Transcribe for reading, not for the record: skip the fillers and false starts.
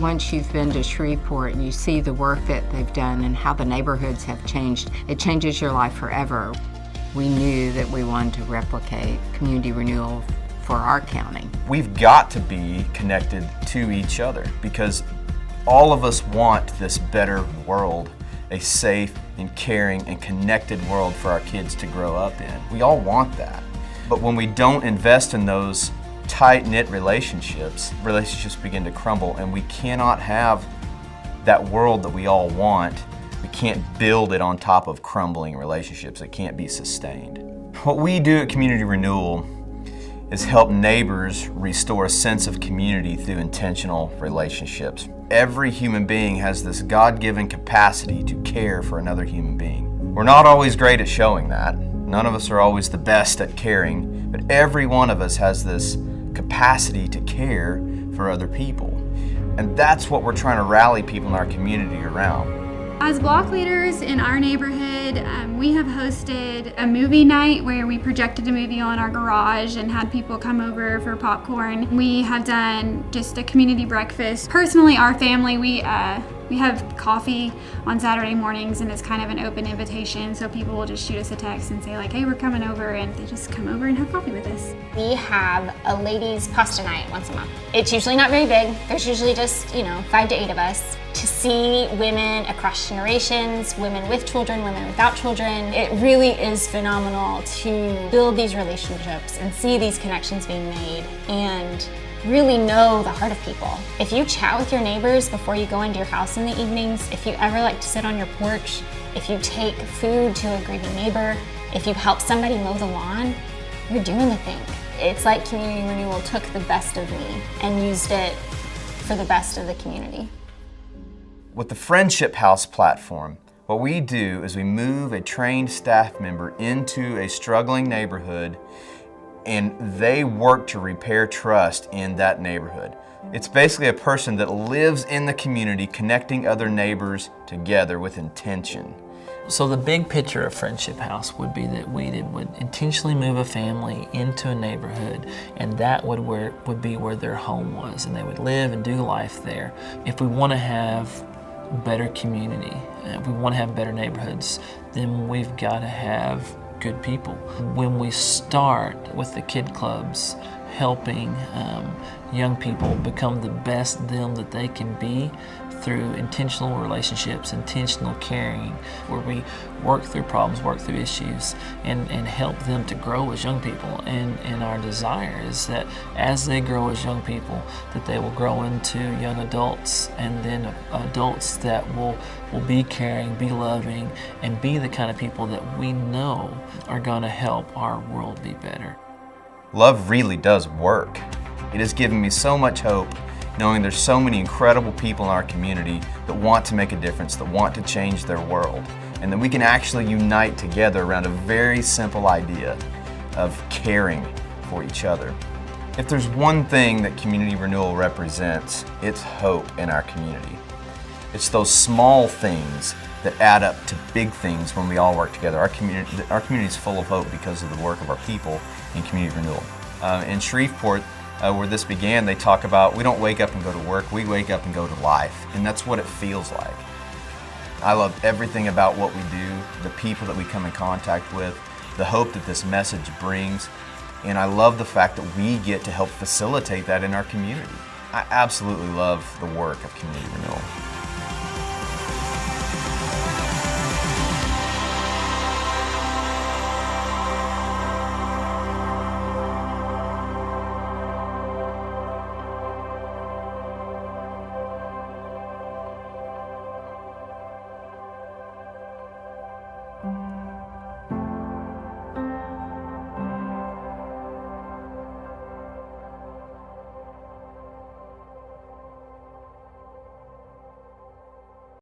Once you've been to Shreveport and you see the work that they've done and how the neighborhoods have changed, it changes your life forever. We knew that we wanted to replicate community renewal for our county. We've got to be connected to each other because all of us want this better world, a safe and caring and connected world for our kids to grow up in. We all want that. But when we don't invest in those tight-knit relationships begin to crumble, and we cannot have that world that we all want. We can't build it on top of crumbling relationships. It can't be sustained. What we do at Community Renewal is help neighbors restore a sense of community through intentional relationships. Every human being has this God-given capacity to care for another human being. We're not always great at showing that. None of us are always the best at caring, but every one of us has this capacity to care for other people. And that's what we're trying to rally people in our community around. As block leaders in our neighborhood, we have hosted a movie night where we projected a movie on our garage and had people come over for popcorn. We have done just a community breakfast. Personally, our family, we have coffee on Saturday mornings, and it's kind of an open invitation, so people will just shoot us a text and say like, hey, we're coming over, and they just come over and have coffee with us. We have a ladies' pasta night once a month. It's usually not very big. There's usually just, 5 to 8 of us. To see women across generations, women with children, women without children, it really is phenomenal to build these relationships and see these connections being made and really know the heart of people. If you chat with your neighbors before you go into your house in the evenings, if you ever like to sit on your porch, if you take food to a grieving neighbor, if you help somebody mow the lawn, you're doing the thing. It's like Community Renewal took the best of me and used it for the best of the community. With the Friendship House platform, what we do is we move a trained staff member into a struggling neighborhood, and they work to repair trust in that neighborhood. It's basically a person that lives in the community, connecting other neighbors together with intention. So the big picture of Friendship House would be that we would intentionally move a family into a neighborhood, and that would be where their home was, and they would live and do life there. If we want to have better community, if we want to have better neighborhoods, then we've got to have good people. When we start with the kid clubs, helping young people become the best them that they can be through intentional relationships, intentional caring, where we work through problems, work through issues, and help them to grow as young people. And our desire is that as they grow as young people, that they will grow into young adults, and then adults that will be caring, be loving, and be the kind of people that we know are going to help our world be better. Love really does work. It has given me so much hope knowing there's so many incredible people in our community that want to make a difference, that want to change their world, and that we can actually unite together around a very simple idea of caring for each other. If there's one thing that Community Renewal represents, it's hope in our community. It's those small things that add up to big things when we all work together. Our community is full of hope because of the work of our people in Community Renewal. In Shreveport, where this began, they talk about we don't wake up and go to work, we wake up and go to life, and that's what it feels like. I love everything about what we do, the people that we come in contact with, the hope that this message brings, and I love the fact that we get to help facilitate that in our community. I absolutely love the work of Community Renewal.